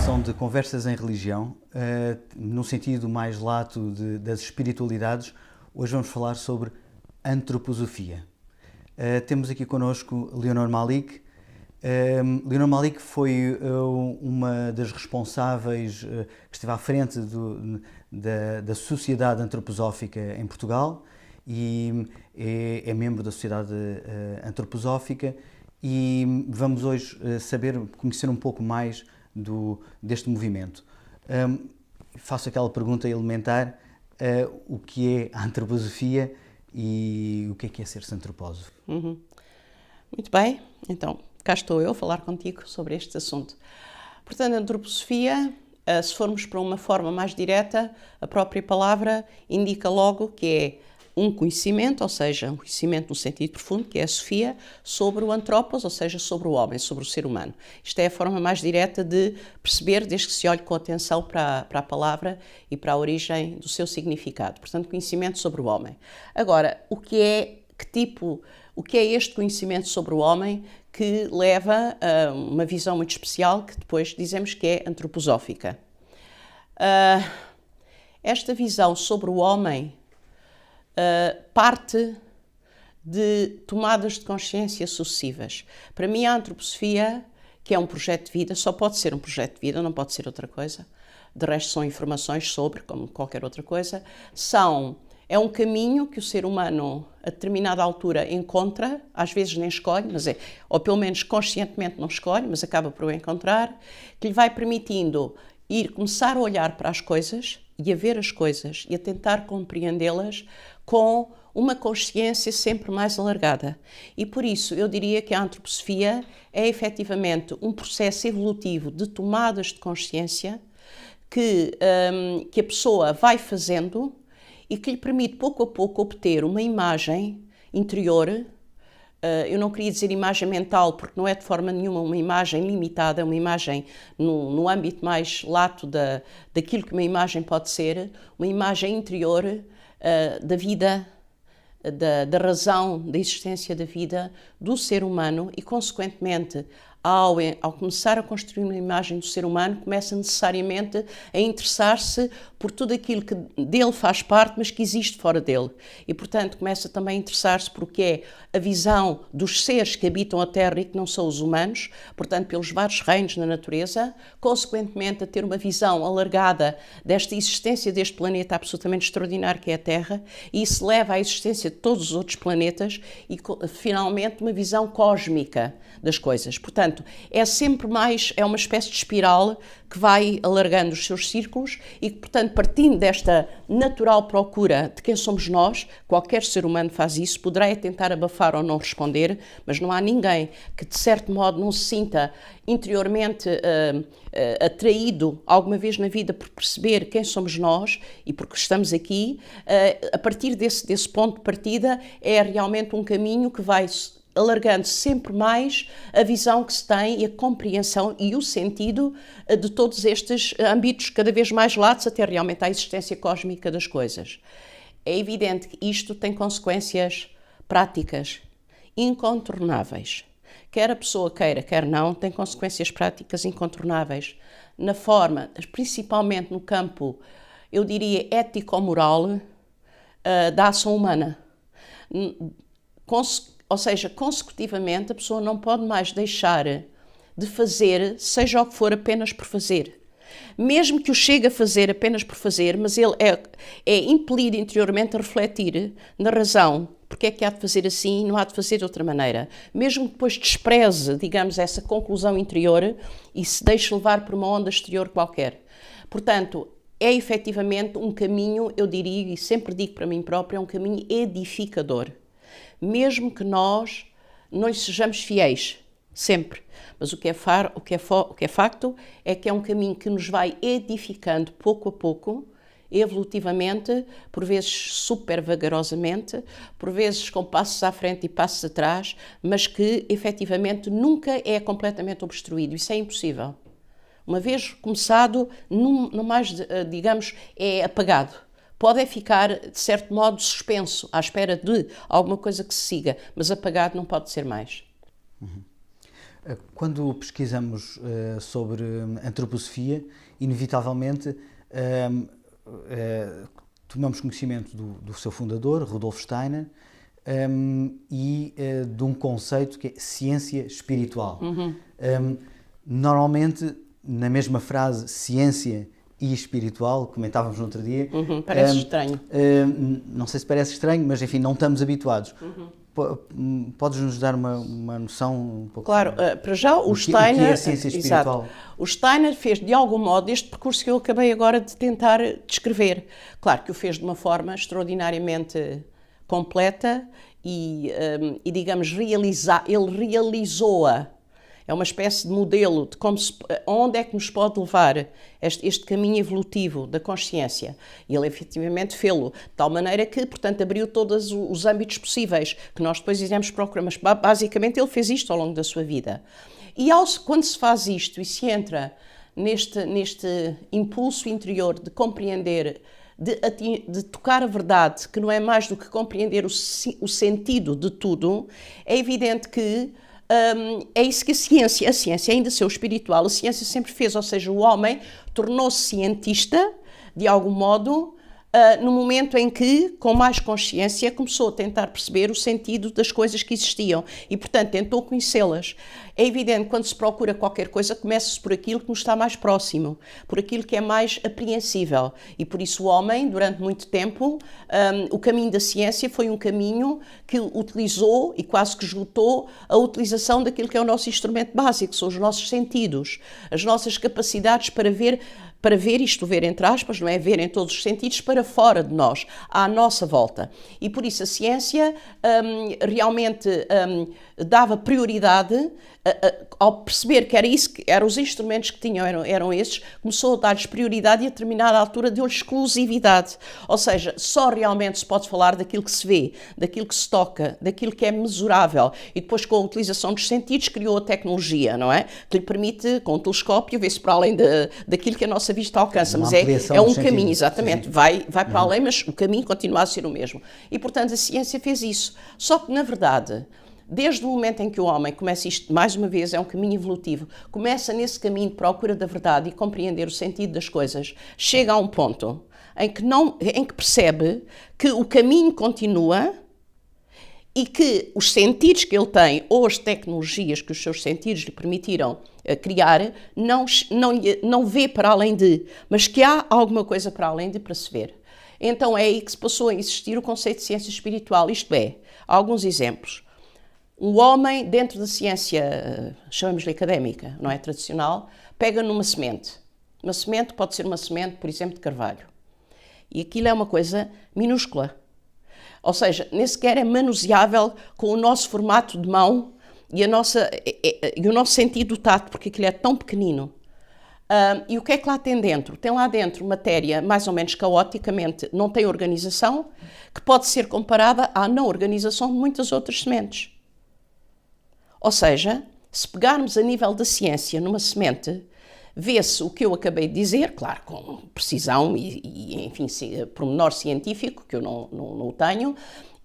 edição de Conversas em Religião, no sentido mais lato das espiritualidades. Hoje vamos falar sobre antroposofia. Temos aqui connosco Leonor Malik. Leonor Malik foi uma das responsáveis que esteve à frente da Sociedade Antroposófica em Portugal e é membro da Sociedade Antroposófica, e vamos hoje conhecer um pouco mais deste movimento. Faço aquela pergunta elementar: o que é a antroposofia e o que é ser-se antropósofo? Muito bem, então cá estou eu a falar contigo sobre este assunto. Portanto, a antroposofia, se formos para uma forma mais direta, a própria palavra indica logo que é um conhecimento, ou seja, um conhecimento no sentido profundo, que é a Sofia, sobre o antropos, ou seja, sobre o homem, sobre o ser humano. Isto é a forma mais direta de perceber, desde que se olhe com atenção para a palavra e para a origem do seu significado. Portanto, conhecimento sobre o homem. Agora, o que é este conhecimento sobre o homem que leva a uma visão muito especial, que depois dizemos que é antroposófica? Esta visão sobre o homem parte de tomadas de consciência sucessivas. Para mim, a antroposofia, que é um projeto de vida, só pode ser um projeto de vida, não pode ser outra coisa. De resto, são informações sobre, como qualquer outra coisa. É um caminho que o ser humano, a determinada altura, encontra, às vezes nem escolhe, ou pelo menos conscientemente não escolhe, mas acaba por o encontrar, que lhe vai permitindo começar a olhar para as coisas e a ver as coisas e a tentar compreendê-las com uma consciência sempre mais alargada. E por isso eu diria que a antroposofia é efetivamente um processo evolutivo de tomadas de consciência que a pessoa vai fazendo e que lhe permite pouco a pouco obter uma imagem interior. Eu não queria dizer imagem mental, porque não é de forma nenhuma uma imagem limitada, é uma imagem no âmbito mais lato daquilo que uma imagem pode ser, uma imagem interior da vida, da razão da existência da vida, do ser humano, e consequentemente ao começar a construir uma imagem do ser humano, começa necessariamente a interessar-se por tudo aquilo que dele faz parte, mas que existe fora dele. E, portanto, começa também a interessar-se por o que é a visão dos seres que habitam a Terra e que não são os humanos, portanto, pelos vários reinos na natureza, consequentemente a ter uma visão alargada desta existência deste planeta absolutamente extraordinário que é a Terra, e isso leva à existência de todos os outros planetas e, finalmente, uma visão cósmica das coisas. Portanto, é uma espécie de espiral que vai alargando os seus círculos e que, portanto, partindo desta natural procura de quem somos nós, qualquer ser humano faz isso, poderá tentar abafar ou não responder, mas não há ninguém que, de certo modo, não se sinta interiormente atraído alguma vez na vida por perceber quem somos nós e porque estamos aqui. A partir desse ponto de partida é realmente um caminho que vai alargando sempre mais a visão que se tem e a compreensão e o sentido de todos estes âmbitos cada vez mais latos até realmente à existência cósmica das coisas. É evidente que isto tem consequências práticas incontornáveis. Quer a pessoa queira, quer não, tem consequências práticas incontornáveis na forma, principalmente no campo, eu diria, ético-moral da ação humana. Ou seja, consecutivamente, a pessoa não pode mais deixar de fazer, seja o que for, apenas por fazer. Mesmo que o chegue a fazer apenas por fazer, mas ele é impelido interiormente a refletir na razão, porque é que há de fazer assim e não há de fazer de outra maneira. Mesmo que depois despreze, digamos, essa conclusão interior e se deixe levar por uma onda exterior qualquer. Portanto, é efetivamente um caminho, eu diria, e sempre digo para mim própria, é um caminho edificador. Mesmo que nós não lhe sejamos fiéis, sempre. Mas o que é facto é que é um caminho que nos vai edificando pouco a pouco, evolutivamente, por vezes super vagarosamente, por vezes com passos à frente e passos atrás, mas que efetivamente nunca é completamente obstruído. Isso é impossível. Uma vez começado, não mais, digamos, é apagado. Pode ficar, de certo modo, suspenso, à espera de alguma coisa que se siga, mas apagado não pode ser mais. Quando pesquisamos sobre antroposofia, inevitavelmente tomamos conhecimento do seu fundador, Rudolf Steiner, e de um conceito que é ciência espiritual. Normalmente, na mesma frase, ciência e espiritual, comentávamos no outro dia. Parece estranho. Não sei se parece estranho, mas enfim, não estamos habituados. Podes-nos dar uma noção um pouco? Claro, para já o Steiner... O que é a ciência espiritual? Exato. O Steiner fez, de algum modo, este percurso que eu acabei agora de tentar descrever. Claro que o fez de uma forma extraordinariamente completa e digamos, ele realizou-a. É uma espécie de modelo de onde é que nos pode levar este caminho evolutivo da consciência. E ele efetivamente fê-lo de tal maneira que, portanto, abriu todos os âmbitos possíveis, que nós depois iremos procurar, mas basicamente ele fez isto ao longo da sua vida. E quando se faz isto e se entra neste impulso interior de compreender, de tocar a verdade, que não é mais do que compreender o sentido de tudo, é evidente que é isso que a ciência ainda seu espiritual, a ciência sempre fez, ou seja, o homem tornou-se cientista, de algum modo, no momento em que, com mais consciência, começou a tentar perceber o sentido das coisas que existiam e, portanto, tentou conhecê-las. É evidente que quando se procura qualquer coisa, começa-se por aquilo que nos está mais próximo, por aquilo que é mais apreensível. E por isso o homem, durante muito tempo, o caminho da ciência foi um caminho que utilizou e quase que esgotou a utilização daquilo que é o nosso instrumento básico, são os nossos sentidos, as nossas capacidades para ver, isto ver entre aspas, não é ver em todos os sentidos, para fora de nós, à nossa volta. E por isso a ciência realmente dava prioridade ao perceber que era isso, que eram os instrumentos que tinham, eram esses, começou a dar-lhes prioridade e a determinada altura deu-lhes exclusividade. Ou seja, só realmente se pode falar daquilo que se vê, daquilo que se toca, daquilo que é mesurável. E depois, com a utilização dos sentidos, criou a tecnologia, não é? Que lhe permite, com um telescópio, ver-se para além daquilo que a nossa vista alcança. Mas é um caminho, exatamente. Vai para além, mas o caminho continua a ser o mesmo. E, portanto, a ciência fez isso. Só que, na verdade, desde o momento em que o homem começa isto, mais uma vez, é um caminho evolutivo, começa nesse caminho de procura da verdade e compreender o sentido das coisas, chega a um ponto em que percebe que o caminho continua e que os sentidos que ele tem, ou as tecnologias que os seus sentidos lhe permitiram criar, não vê para além de, mas que há alguma coisa para além de para se ver. Então é aí que se passou a existir o conceito de ciência espiritual, isto é, alguns exemplos. Um homem, dentro da ciência, chamamos-lhe académica, não é tradicional, pega numa semente. Uma semente pode ser uma semente, por exemplo, de carvalho. E aquilo é uma coisa minúscula. Ou seja, nem sequer é manuseável com o nosso formato de mão e o nosso sentido do tato, porque aquilo é tão pequenino. E o que é que lá tem dentro? Tem lá dentro matéria mais ou menos caoticamente, não tem organização, que pode ser comparada à não organização de muitas outras sementes. Ou seja, se pegarmos a nível da ciência numa semente, vê-se o que eu acabei de dizer, claro, com precisão e enfim, pormenor científico, que eu não o tenho,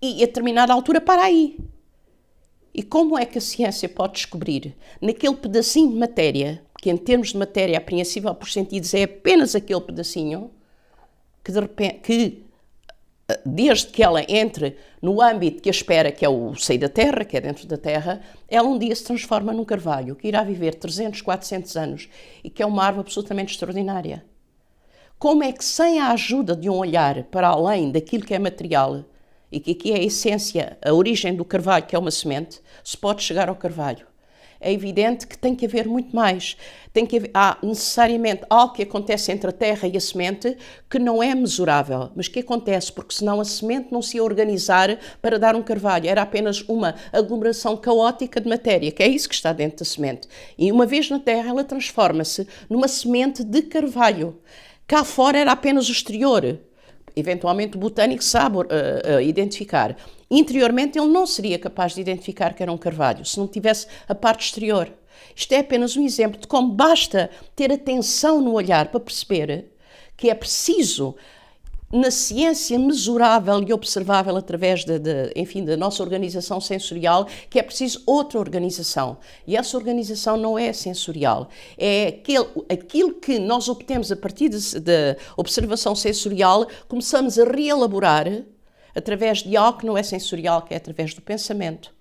e a determinada altura para aí. E como é que a ciência pode descobrir, naquele pedacinho de matéria, que em termos de matéria apreensível por sentidos é apenas aquele pedacinho, que de repente, desde que ela entre no âmbito que a espera, que é o seio da Terra, que é dentro da Terra, ela um dia se transforma num carvalho, que irá viver 300, 400 anos, e que é uma árvore absolutamente extraordinária. Como é que, sem a ajuda de um olhar para além daquilo que é material, e que aqui é a essência, a origem do carvalho, que é uma semente, se pode chegar ao carvalho? É evidente que tem que haver muito mais. Há necessariamente algo que acontece entre a terra e a semente que não é mesurável, mas que acontece porque senão a semente não se ia organizar para dar um carvalho. Era apenas uma aglomeração caótica de matéria, que é isso que está dentro da semente. E uma vez na terra ela transforma-se numa semente de carvalho. Cá fora era apenas o exterior. Eventualmente o botânico sabe identificar. Interiormente ele não seria capaz de identificar que era um carvalho, se não tivesse a parte exterior. Isto é apenas um exemplo de como basta ter atenção no olhar para perceber que é preciso na ciência mesurável e observável através enfim, da nossa organização sensorial, que é preciso outra organização. E essa organização não é sensorial. É aquilo que nós obtemos a partir da observação sensorial, começamos a reelaborar através de algo que não é sensorial, que é através do pensamento.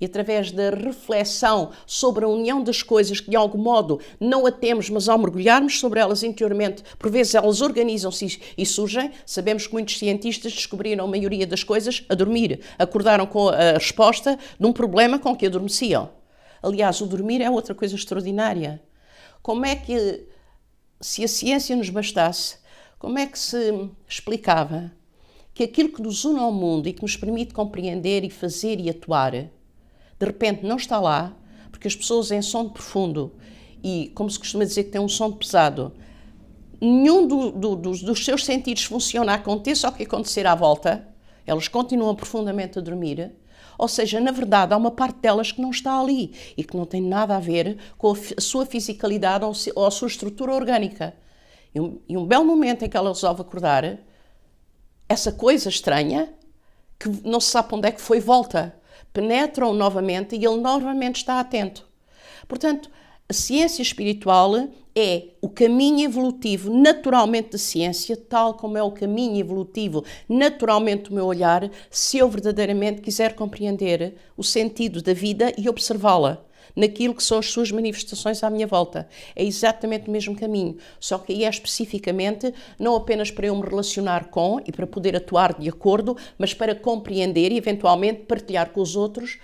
E através da reflexão sobre a união das coisas, que de algum modo não a temos, mas ao mergulharmos sobre elas interiormente, por vezes elas organizam-se e surgem. Sabemos que muitos cientistas descobriram a maioria das coisas a dormir, acordaram com a resposta de um problema com que adormeciam. Aliás, o dormir é outra coisa extraordinária. Como é que, se a ciência nos bastasse, como é que se explicava que aquilo que nos une ao mundo e que nos permite compreender e fazer e atuar, de repente não está lá, porque as pessoas em sono profundo e, como se costuma dizer, que têm um sono pesado, nenhum dos seus sentidos funciona, aconteça o que acontecer à volta, elas continuam profundamente a dormir. Ou seja, na verdade, há uma parte delas que não está ali e que não tem nada a ver com a sua fisicalidade ou a sua estrutura orgânica. E um belo momento em que ela resolve acordar, essa coisa estranha, que não se sabe onde é que foi, volta. Penetram novamente e ele novamente está atento. Portanto, a ciência espiritual é o caminho evolutivo naturalmente da ciência, tal como é o caminho evolutivo naturalmente do meu olhar, se eu verdadeiramente quiser compreender o sentido da vida e observá-la naquilo que são as suas manifestações à minha volta. É exatamente o mesmo caminho, só que aí é especificamente não apenas para eu me relacionar com e para poder atuar de acordo, mas para compreender e eventualmente partilhar com os outros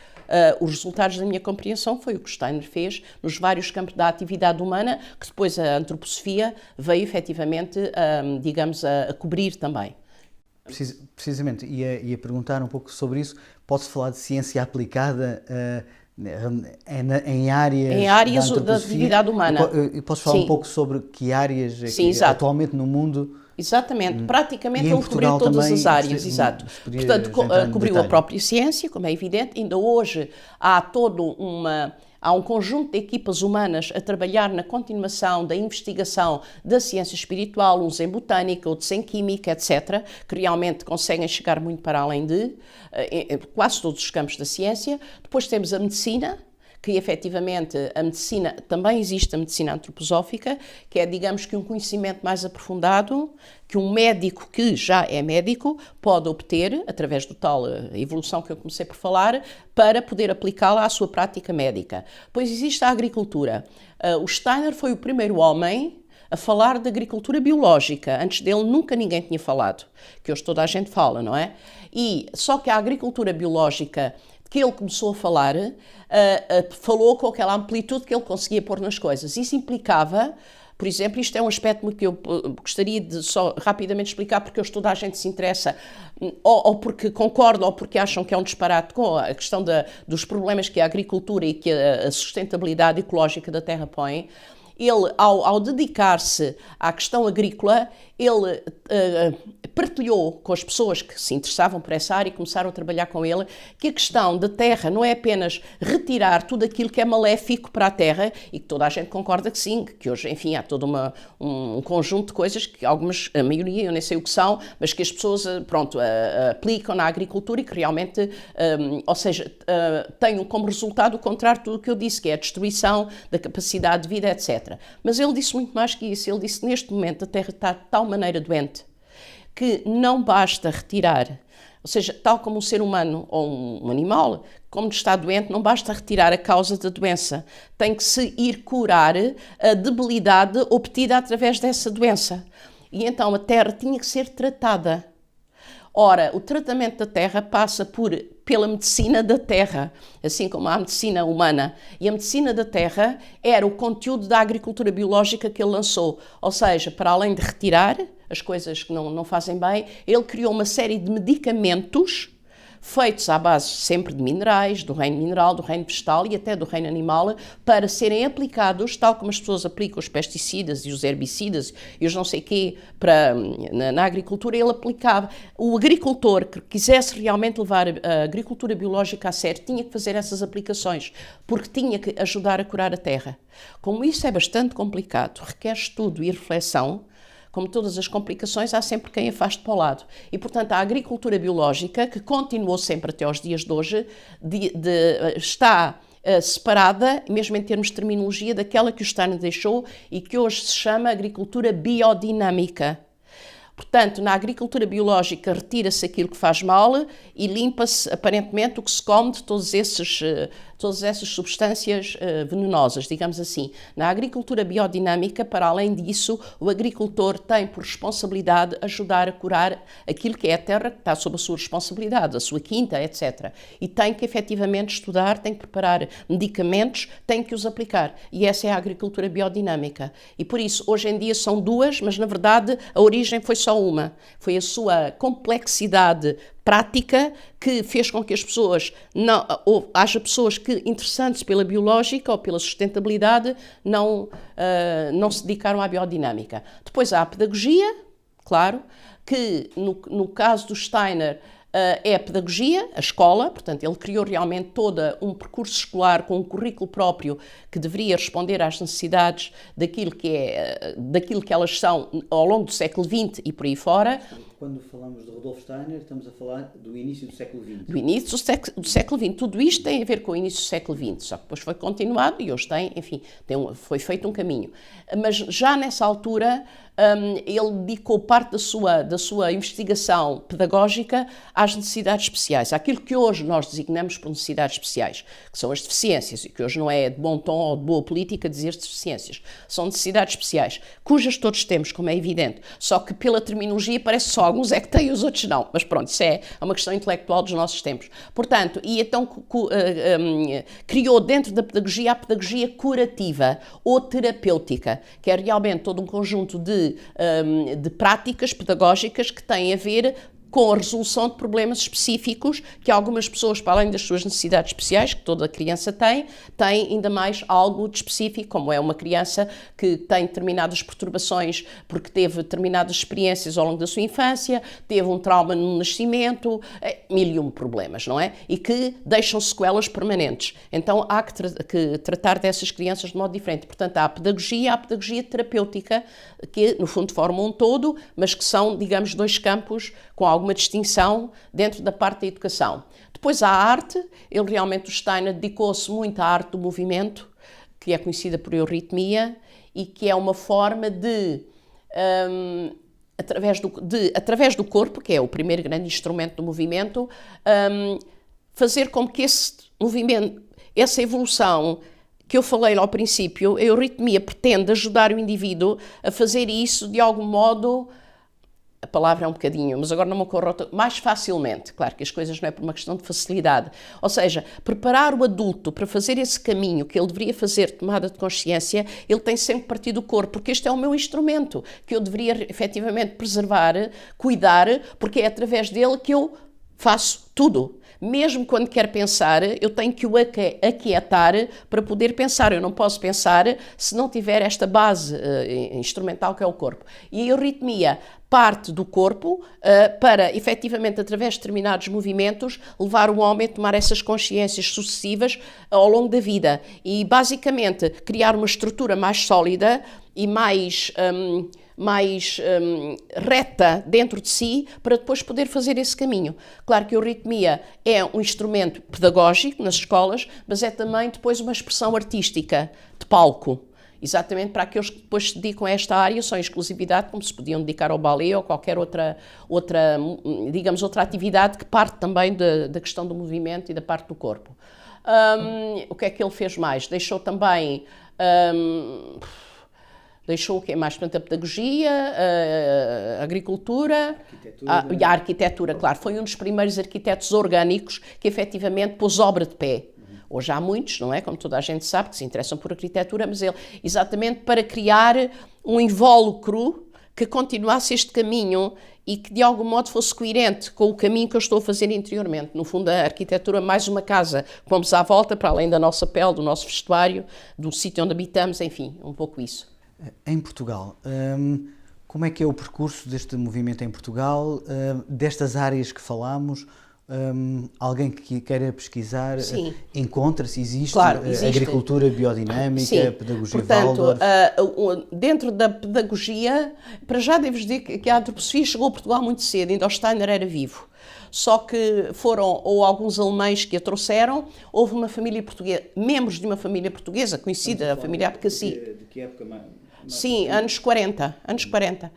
os resultados da minha compreensão. Foi o que Steiner fez nos vários campos da atividade humana, que depois a antroposofia veio efetivamente, digamos, a cobrir também. Precisamente, ia perguntar um pouco sobre isso. Pode-se falar de ciência aplicada em áreas da atividade humana. Posso falar um pouco sobre que áreas atualmente no mundo? Exatamente, praticamente ele cobriu todas as áreas, exato. Portanto, cobriu a própria ciência, como é evidente. Ainda hoje há um conjunto de equipas humanas a trabalhar na continuação da investigação da ciência espiritual, uns em botânica, outros em química, etc., que realmente conseguem chegar muito para além de quase todos os campos da ciência. Depois temos a medicina, que efetivamente a medicina, também existe a medicina antroposófica, que é, digamos, que um conhecimento mais aprofundado que um médico que já é médico pode obter, através do tal evolução que eu comecei por falar, para poder aplicá-la à sua prática médica. Pois existe a agricultura. O Steiner foi o primeiro homem a falar de agricultura biológica. Antes dele nunca ninguém tinha falado, que hoje toda a gente fala, não é? Só que a agricultura biológica que ele começou a falar, falou com aquela amplitude que ele conseguia pôr nas coisas. Isso implicava, por exemplo, isto é um aspecto que eu gostaria de só rapidamente explicar, porque hoje toda a gente se interessa, ou porque concorda, ou porque acham que é um disparate com a questão dos problemas que a agricultura e que a sustentabilidade ecológica da terra põe. Ele, ao dedicar-se à questão agrícola, ele partilhou com as pessoas que se interessavam por essa área e começaram a trabalhar com ele, que a questão da terra não é apenas retirar tudo aquilo que é maléfico para a terra, e que toda a gente concorda que sim, que hoje, enfim, há todo um conjunto de coisas que algumas, a maioria, eu nem sei o que são, mas que as pessoas, aplicam na agricultura e que realmente, ou seja, têm como resultado o contrário de tudo o que eu disse, que é a destruição da capacidade de vida, etc. Mas ele disse muito mais que isso. Ele disse que neste momento a terra está de tal maneira doente que não basta retirar, ou seja, tal como um ser humano ou um animal, como está doente, não basta retirar a causa da doença, tem que se ir curar a debilidade obtida através dessa doença. E então a terra tinha que ser tratada. Ora, o tratamento da terra passa pela medicina da terra, assim como a medicina humana. E a medicina da terra era o conteúdo da agricultura biológica que ele lançou. Ou seja, para além de retirar as coisas que não fazem bem, ele criou uma série de medicamentos feitos à base sempre de minerais, do reino mineral, do reino vegetal e até do reino animal, para serem aplicados, tal como as pessoas aplicam os pesticidas e os herbicidas e os não sei quê na agricultura. Ele aplicava. O agricultor que quisesse realmente levar a agricultura biológica a sério tinha que fazer essas aplicações, porque tinha que ajudar a curar a terra. Como isso é bastante complicado, requer estudo e reflexão, como todas as complicações, há sempre quem afaste para o lado. E, portanto, a agricultura biológica, que continuou sempre até aos dias de hoje, está separada, mesmo em termos de terminologia, daquela que o Steiner deixou e que hoje se chama agricultura biodinâmica. Portanto, na agricultura biológica retira-se aquilo que faz mal e limpa-se, aparentemente, o que se come de todas essas substâncias venenosas, digamos assim. Na agricultura biodinâmica, para além disso, o agricultor tem por responsabilidade ajudar a curar aquilo que é a terra que está sob a sua responsabilidade, a sua quinta, etc. E tem que efetivamente estudar, tem que preparar medicamentos, tem que os aplicar. E essa é a agricultura biodinâmica. E por isso, hoje em dia são duas, mas na verdade a origem foi só uma. Foi a sua complexidade prática que fez com que as pessoas, haja pessoas que, interessantes pela biológica ou pela sustentabilidade, não se dedicaram à biodinâmica. Depois há a pedagogia, claro, que no caso do Steiner é a pedagogia, a escola, portanto ele criou realmente todo um percurso escolar com um currículo próprio que deveria responder às necessidades daquilo que elas são ao longo do século XX e por aí fora. Quando falamos de Rudolf Steiner, estamos a falar do início do século XX. Do início do século XX. Tudo isto tem a ver com o início do século XX, só que depois foi continuado e hoje foi feito um caminho. Mas já nessa altura ele dedicou parte da sua investigação pedagógica às necessidades especiais, àquilo que hoje nós designamos por necessidades especiais, que são as deficiências, e que hoje não é de bom tom ou de boa política dizer deficiências, são necessidades especiais, cujas todos temos, como é evidente, só que pela terminologia parece que só alguns é que têm e os outros não, mas pronto, isso é uma questão intelectual dos nossos tempos. Portanto, e então criou dentro da pedagogia a pedagogia curativa ou terapêutica, que é realmente todo um conjunto de práticas pedagógicas que têm a ver com a resolução de problemas específicos que algumas pessoas, para além das suas necessidades especiais, que toda criança tem ainda mais algo de específico, como é uma criança que tem determinadas perturbações porque teve determinadas experiências ao longo da sua infância, teve um trauma no nascimento, mil e um problemas, não é? E que deixam sequelas permanentes. Então há que tratar dessas crianças de modo diferente. Portanto, há a pedagogia terapêutica, que no fundo formam um todo, mas que são, digamos, dois campos com alguma distinção dentro da parte da educação. Depois há a arte, o Steiner dedicou-se muito à arte do movimento, que é conhecida por euritmia, e que é uma forma de, através do corpo, que é o primeiro grande instrumento do movimento, fazer com que esse movimento, essa evolução que eu falei lá ao princípio, a euritmia pretende ajudar o indivíduo a fazer isso de algum modo. A palavra é um bocadinho, mas agora não me ocorre mais facilmente. Claro que as coisas não é por uma questão de facilidade. Ou seja, preparar o adulto para fazer esse caminho que ele deveria fazer, tomada de consciência, ele tem sempre que partir do corpo, porque este é o meu instrumento, que eu deveria efetivamente preservar, cuidar, porque é através dele que eu faço tudo. Mesmo quando quero pensar, eu tenho que o aquietar para poder pensar. Eu não posso pensar se não tiver esta base instrumental que é o corpo. E a euritmia parte do corpo para, efetivamente, através de determinados movimentos, levar o homem a tomar essas consciências sucessivas ao longo da vida. E, basicamente, criar uma estrutura mais sólida e mais reta dentro de si para depois poder fazer esse caminho. Claro que a euritmia é um instrumento pedagógico nas escolas, mas é também depois uma expressão artística de palco. Exatamente para aqueles que depois se dedicam a esta área, são exclusividade, como se podiam dedicar ao balé ou qualquer outra atividade que parte também da questão do movimento e da parte do corpo. O que é que ele fez mais? Deixou também... Deixou o que é mais? Portanto, a pedagogia, a agricultura e a arquitetura, claro. Foi um dos primeiros arquitetos orgânicos que efetivamente pôs obra de pé. Hoje há muitos, não é? Como toda a gente sabe, que se interessam por arquitetura, mas ele, exatamente para criar um invólucro que continuasse este caminho e que de algum modo fosse coerente com o caminho que eu estou a fazer interiormente. No fundo, a arquitetura é mais uma casa que vamos à volta, para além da nossa pele, do nosso vestuário, do sítio onde habitamos, enfim, um pouco isso. Em Portugal, como é que é o percurso deste movimento em Portugal, destas áreas que falámos? alguém que queira pesquisar Sim. Encontra-se, existe, Claro, existe. agricultura biodinâmica, Sim. pedagogia Portanto, Waldorf? dentro da pedagogia, para já devo dizer que a antroposofia chegou a Portugal muito cedo, ainda o Steiner era vivo. Só que foram ou alguns alemães que a trouxeram, houve uma família portuguesa, membros de uma família portuguesa, conhecida, a família Abcassi. De que época mais? Sim, anos 40, anos 40.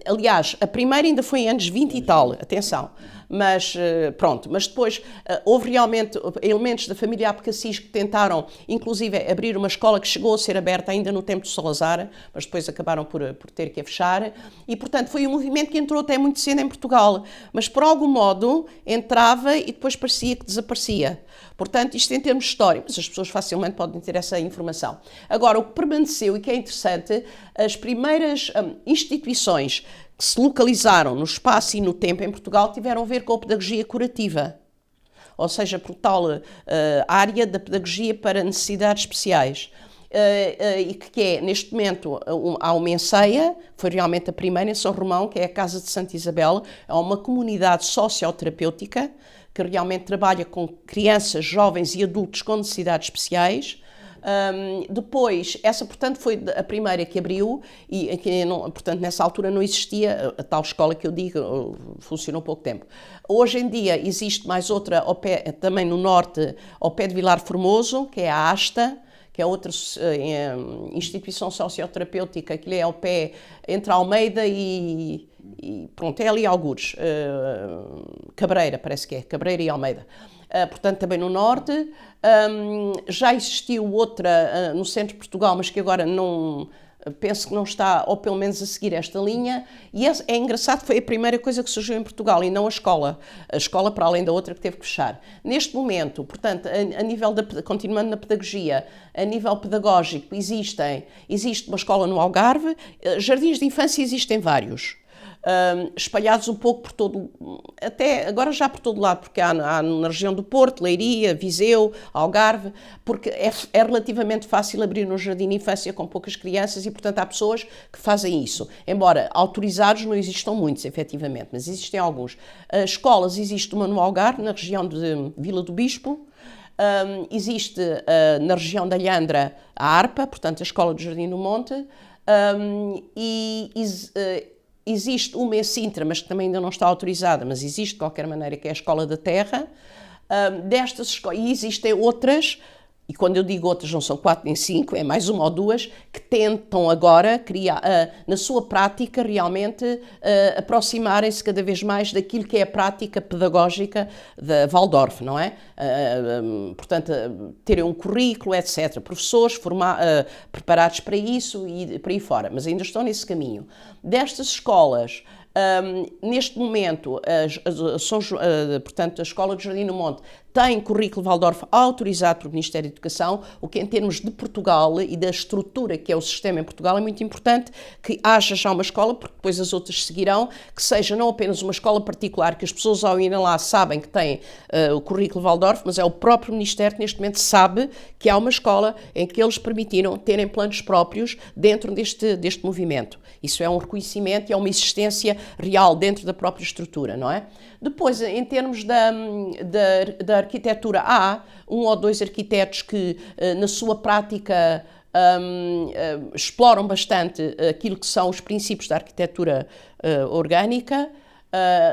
Aliás, a primeira ainda foi em anos 20 e tal, atenção. Mas pronto, mas depois houve realmente elementos da família Abcassis que tentaram, inclusive, abrir uma escola que chegou a ser aberta ainda no tempo de Salazar, mas depois acabaram por ter que a fechar. E, portanto, foi um movimento que entrou até muito cedo em Portugal, mas por algum modo entrava e depois parecia que desaparecia. Portanto, isto em termos históricos, as pessoas facilmente podem ter essa informação. Agora, o que permaneceu e que é interessante, as primeiras instituições que se localizaram no espaço e no tempo em Portugal tiveram a ver com a pedagogia curativa, ou seja, por tal área da pedagogia para necessidades especiais. E que é, neste momento, há uma enceia, foi realmente a primeira em São Romão, que é a Casa de Santa Isabel, é uma comunidade socioterapêutica que realmente trabalha com crianças, jovens e adultos com necessidades especiais. Depois, essa, portanto, foi a primeira que abriu e que, não, portanto, nessa altura não existia a tal escola que eu digo, funcionou pouco tempo. Hoje em dia existe mais outra ao pé, também no norte, ao pé de Vilar Formoso, que é a ASTA, que é outra instituição socioterapêutica que é ao pé entre Almeida e pronto, é ali algures, Cabreira, parece que é, Cabreira e Almeida. Portanto, também no norte. Já existiu outra no centro de Portugal, mas que agora não, penso que não está, ou pelo menos a seguir esta linha, e é engraçado que foi a primeira coisa que surgiu em Portugal, e não a escola para além da outra que teve que fechar. Neste momento, portanto, a nível continuando na pedagogia, a nível pedagógico, existe uma escola no Algarve, jardins de infância existem vários. Espalhados um pouco por todo, até agora já por todo lado, porque há na região do Porto, Leiria, Viseu, Algarve, porque é relativamente fácil abrir um jardim de infância com poucas crianças e, portanto, há pessoas que fazem isso. Embora autorizados não existam muitos, efetivamente, mas existem alguns. Escolas, existe uma no Algarve, na região de Vila do Bispo. Existe na região da Alhandra a ARPA, portanto, a Escola do Jardim do Monte, existe uma em Sintra, mas que também ainda não está autorizada, mas existe de qualquer maneira, que é a Escola da Terra. Destas escolas, e existem outras, e quando eu digo outras não são 4 nem 5, é mais uma ou duas, que tentam agora criar, na sua prática, realmente aproximarem-se cada vez mais daquilo que é a prática pedagógica da Waldorf, não é? Portanto, terem um currículo, etc. Professores preparados para isso e para aí fora, mas ainda estão nesse caminho. Destas escolas, neste momento, portanto, a Escola do Jardim do Monte tem currículo Waldorf autorizado pelo Ministério da Educação, o que em termos de Portugal e da estrutura que é o sistema em Portugal é muito importante que haja já uma escola, porque depois as outras seguirão, que seja não apenas uma escola particular, que as pessoas ao irem lá sabem que tem o currículo Waldorf, mas é o próprio Ministério que neste momento sabe que há uma escola em que eles permitiram terem planos próprios dentro deste movimento. Isso é um reconhecimento e é uma existência real dentro da própria estrutura, não é? Depois, em termos da arquitetura, há um ou dois arquitetos que, na sua prática, exploram bastante aquilo que são os princípios da arquitetura orgânica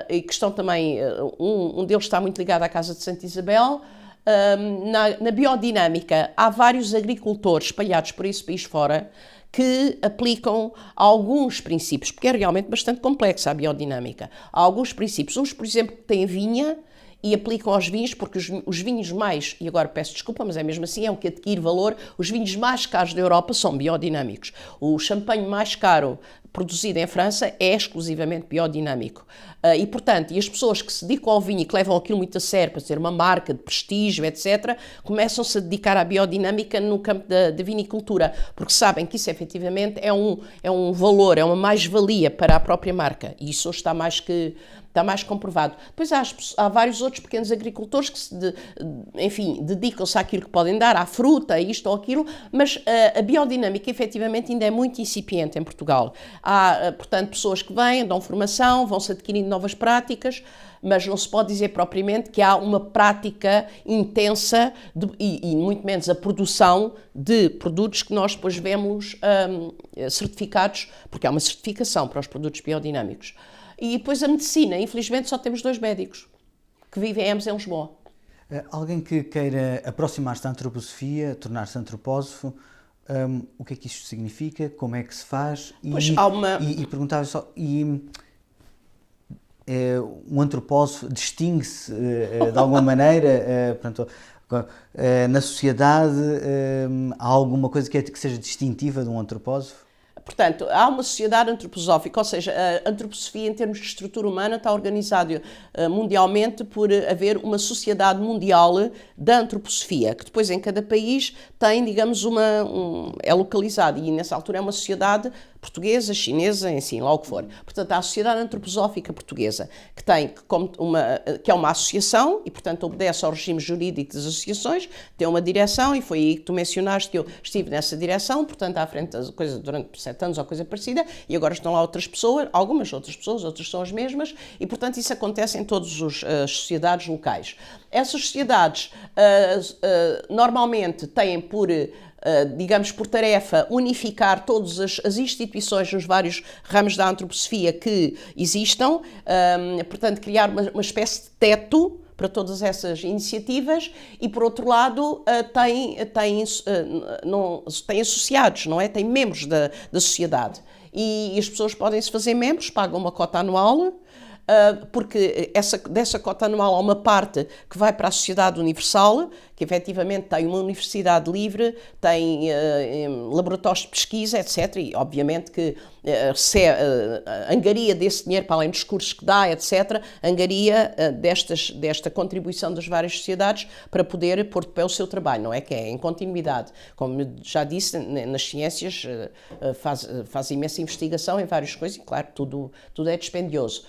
e que estão também, um deles está muito ligado à Casa de Santa Isabel. Na biodinâmica, há vários agricultores espalhados por esse país fora que aplicam alguns princípios, porque é realmente bastante complexa a biodinâmica. Há alguns princípios, uns, por exemplo, que têm vinha e aplicam aos vinhos, porque os vinhos mais, e agora peço desculpa, mas é mesmo assim, é o que adquire valor, os vinhos mais caros da Europa são biodinâmicos. O champanhe mais caro produzido em França é exclusivamente biodinâmico. E, portanto, as pessoas que se dedicam ao vinho e que levam aquilo muito a sério para ser uma marca de prestígio, etc., começam-se a dedicar à biodinâmica no campo da vinicultura, porque sabem que isso, efetivamente, é um valor, é uma mais-valia para a própria marca. E isso está mais que Está mais comprovado. Depois há vários outros pequenos agricultores que, enfim, dedicam-se àquilo que podem dar, à fruta, a isto ou aquilo, mas a biodinâmica, efetivamente, ainda é muito incipiente em Portugal. Há, portanto, pessoas que vêm, dão formação, vão-se adquirindo novas práticas, mas não se pode dizer propriamente que há uma prática intensa e muito menos a produção de produtos que nós depois vemos certificados, porque há uma certificação para os produtos biodinâmicos. E depois a medicina, infelizmente só temos 2 médicos que vivem em Lisboa. Alguém que queira aproximar-se da antroposofia, tornar-se antropósofo, o que é que isto significa, como é que se faz? E perguntava só, um antropósofo distingue-se de alguma maneira, portanto, na sociedade, há alguma coisa que seja distintiva de um antropósofo? Portanto, há uma sociedade antroposófica, ou seja, a antroposofia em termos de estrutura humana está organizada mundialmente por haver uma sociedade mundial da antroposofia, que depois em cada país tem, digamos, é localizada e nessa altura é uma sociedade portuguesa, chinesa, enfim, lá o que for. Portanto, há a Sociedade Antroposófica Portuguesa, que é uma associação e, portanto, obedece ao regime jurídico das associações, tem uma direção e foi aí que tu mencionaste que eu estive nessa direção, portanto, à frente das coisas durante 7 anos ou coisa parecida, e agora estão lá outras pessoas, algumas outras pessoas, outras são as mesmas, e, portanto, isso acontece em todas as sociedades locais. Essas sociedades normalmente têm digamos, por tarefa, unificar todas as instituições nos vários ramos da antroposofia que existam, portanto, criar uma espécie de teto para todas essas iniciativas e, por outro lado, tem associados, não é? Tem membros da sociedade. E as pessoas podem se fazer membros, pagam uma cota anual, porque dessa cota anual há uma parte que vai para a Sociedade Universal, que efetivamente tem uma universidade livre, tem laboratórios de pesquisa, etc. E obviamente que angaria desse dinheiro, para além dos cursos que dá, etc., angaria desta contribuição das várias sociedades para poder pôr de pé o seu trabalho, não é? Que é em continuidade. Como já disse, nas ciências faz imensa investigação em várias coisas e, claro, tudo é dispendioso.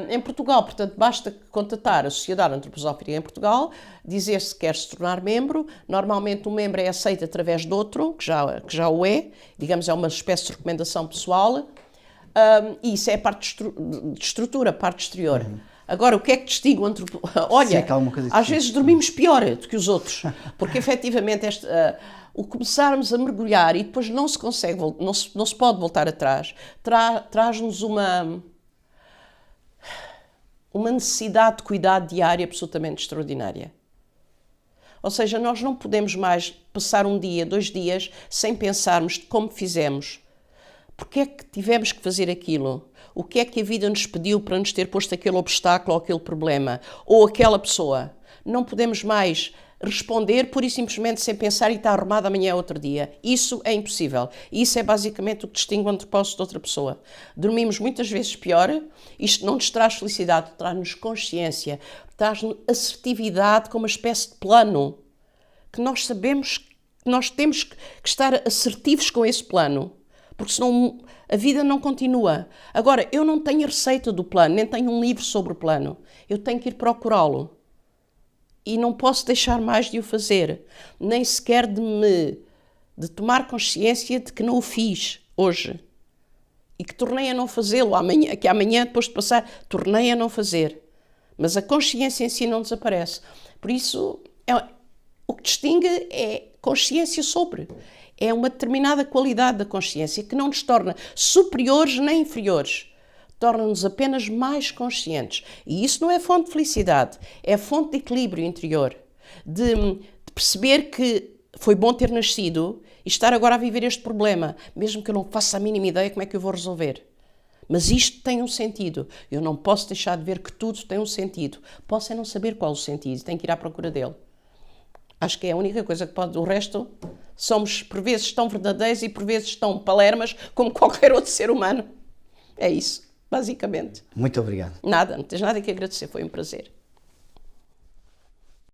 Em Portugal, portanto, basta contatar a Sociedade Antroposófica em Portugal, dizer se quer se tornar membro. Normalmente um membro é aceito através de outro, que já o é, digamos, é uma espécie de recomendação pessoal, e isso é a parte de estrutura, a parte exterior. Agora, o que é que distingue o antropólogo? Olha, às vezes dormimos pior do que os outros, porque efetivamente o começarmos a mergulhar e depois não se consegue, não se pode voltar atrás, traz-nos uma necessidade de cuidado diário absolutamente extraordinária. Ou seja, nós não podemos mais passar um dia, 2 dias, sem pensarmos de como fizemos. Porque é que tivemos que fazer aquilo? O que é que a vida nos pediu para nos ter posto aquele obstáculo ou aquele problema? Ou aquela pessoa? Não podemos mais responder pura e simplesmente sem pensar e está arrumado amanhã é outro dia. Isso é impossível. Isso é basicamente o que distingue o antropólogo de outra pessoa. Dormimos muitas vezes pior, isto não nos traz felicidade, traz-nos consciência, traz-nos assertividade como uma espécie de plano, que nós sabemos que nós temos que estar assertivos com esse plano, porque senão a vida não continua. Agora, eu não tenho a receita do plano, nem tenho um livro sobre o plano. Eu tenho que ir procurá-lo. E não posso deixar mais de o fazer, nem sequer de tomar consciência de que não o fiz hoje e que tornei a não fazê-lo amanhã, que amanhã, depois de passar, tornei a não fazer. Mas a consciência em si não desaparece. Por isso, o que distingue é consciência sobre. É uma determinada qualidade da consciência que não nos torna superiores nem inferiores. Torna-nos apenas mais conscientes. E isso não é fonte de felicidade, é fonte de equilíbrio interior. De perceber que foi bom ter nascido e estar agora a viver este problema, mesmo que eu não faça a mínima ideia como é que eu vou resolver. Mas isto tem um sentido. Eu não posso deixar de ver que tudo tem um sentido. Posso é não saber qual o sentido, tenho que ir à procura dele. Acho que é a única coisa que pode. O resto, somos por vezes tão verdadeiros e por vezes tão palermas como qualquer outro ser humano. É isso. Basicamente. Muito obrigado. Nada, não tens nada que agradecer, foi um prazer.